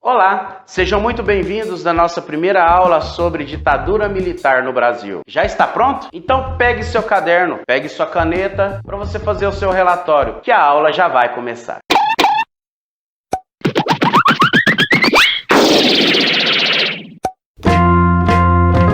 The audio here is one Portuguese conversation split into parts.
Olá, sejam muito bem-vindos na nossa primeira aula sobre ditadura militar no Brasil. Já está pronto? Então pegue seu caderno, pegue sua caneta para você fazer o seu relatório, que a aula já vai começar.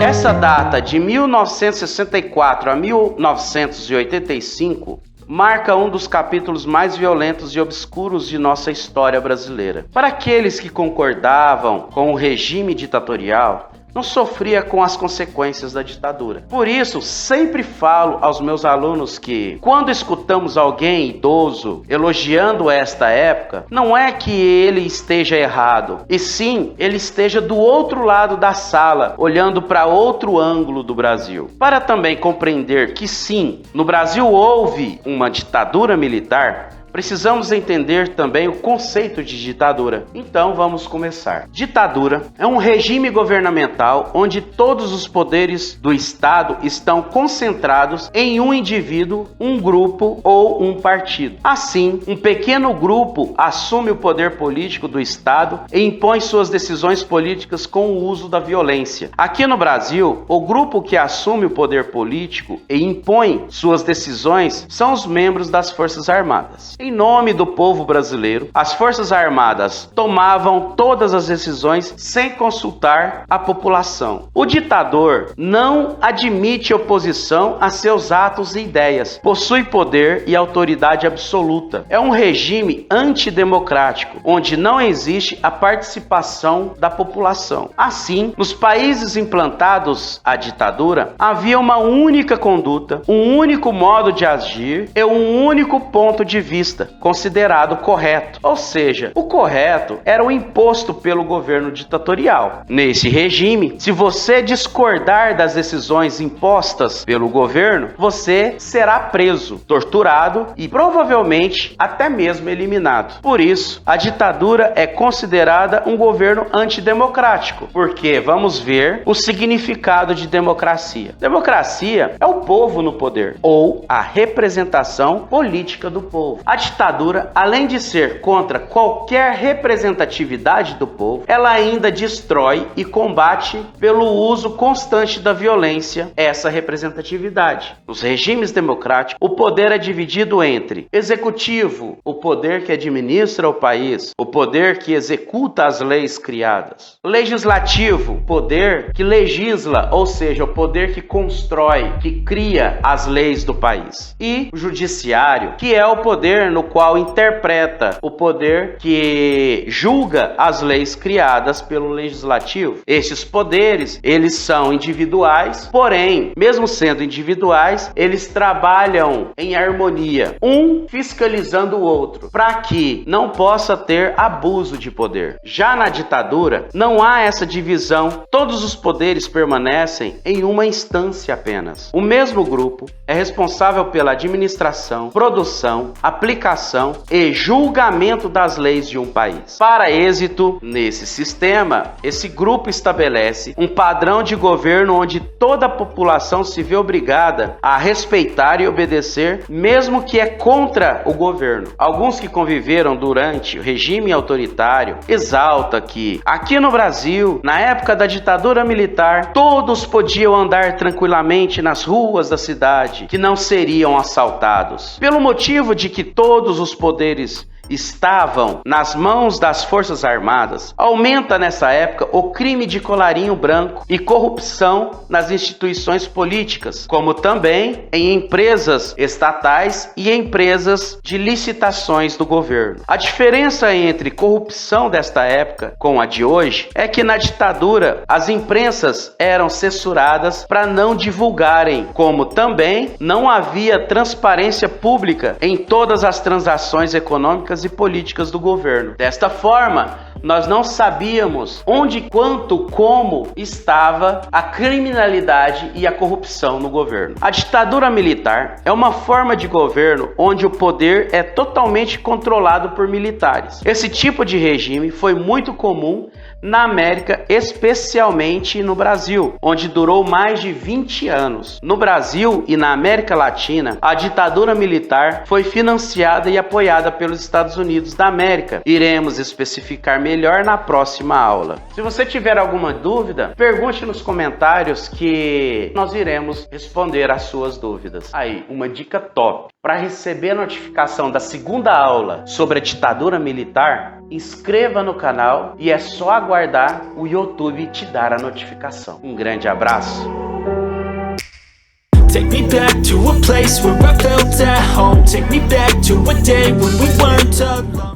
Essa data de 1964 a 1985 marca um dos capítulos mais violentos e obscuros de nossa história brasileira. Para aqueles que concordavam com o regime ditatorial, não sofria com as consequências da ditadura. Por isso, sempre falo aos meus alunos que, quando escutamos alguém idoso elogiando esta época, não é que ele esteja errado, e sim, ele esteja do outro lado da sala, olhando para outro ângulo do Brasil. Para também compreender que sim, no Brasil houve uma ditadura militar, precisamos entender também o conceito de ditadura. Então vamos começar. Ditadura é um regime governamental onde todos os poderes do Estado estão concentrados em um indivíduo, um grupo ou um partido. Assim, um pequeno grupo assume o poder político do Estado e impõe suas decisões políticas com o uso da violência. Aqui no Brasil, o grupo que assume o poder político e impõe suas decisões são os membros das Forças Armadas. Em nome do povo brasileiro, as Forças Armadas tomavam todas as decisões sem consultar a população. O ditador não admite oposição a seus atos e ideias, possui poder e autoridade absoluta. É um regime antidemocrático, onde não existe a participação da população. Assim, nos países implantados a ditadura, havia uma única conduta, um único modo de agir e um único ponto de vista considerado correto. Ou seja, o correto era o imposto pelo governo ditatorial. Nesse regime, se você discordar das decisões impostas pelo governo, você será preso, torturado e provavelmente até mesmo eliminado. Por isso, a ditadura é considerada um governo antidemocrático, porque vamos ver o significado de democracia. Democracia é o povo no poder, ou a representação política do povo. A ditadura, além de ser contra qualquer representatividade do povo, ela ainda destrói e combate pelo uso constante da violência essa representatividade. Nos regimes democráticos, o poder é dividido entre executivo, o poder que administra o país, o poder que executa as leis criadas, legislativo, poder que legisla, ou seja, o poder que constrói, que cria as leis do país, e o judiciário, que é o poder no qual interpreta, o poder que julga as leis criadas pelo legislativo. Estes poderes, eles são individuais, porém, mesmo sendo individuais, eles trabalham em harmonia, um fiscalizando o outro, para que não possa ter abuso de poder. Já na ditadura, não há essa divisão, todos os poderes permanecem em uma instância apenas. O mesmo grupo é responsável pela administração, produção, aplicação e julgamento das leis de um país. Para êxito nesse sistema, esse grupo estabelece um padrão de governo onde toda a população se vê obrigada a respeitar e obedecer, mesmo que é contra o governo. Alguns que conviveram durante o regime autoritário exaltam que aqui no Brasil, na época da ditadura militar, todos podiam andar tranquilamente nas ruas da cidade, que não seriam assaltados, pelo motivo de que todos os poderes estavam nas mãos das Forças Armadas. Aumenta nessa época o crime de colarinho branco e corrupção nas instituições políticas, como também em empresas estatais e empresas de licitações do governo. A diferença entre corrupção desta época com a de hoje é que na ditadura as imprensas eram censuradas para não divulgarem, como também não havia transparência pública em todas as transações econômicas e políticas do governo. Desta forma, nós não sabíamos onde, quanto, como estava a criminalidade e a corrupção no governo. A ditadura militar é uma forma de governo onde o poder é totalmente controlado por militares. Esse tipo de regime foi muito comum na América, especialmente no Brasil, onde durou mais de 20 anos. No Brasil e na América Latina, a ditadura militar foi financiada e apoiada pelos Estados Unidos da América. Iremos especificar melhor na próxima aula. Se você tiver alguma dúvida, pergunte nos comentários que nós iremos responder às suas dúvidas. Aí, uma dica top. Para receber a notificação da segunda aula sobre a ditadura militar, inscreva no canal e é só aguardar o YouTube te dar a notificação. Um grande abraço! Take me back to a place where I felt at home. Take me back to a day when we weren't alone.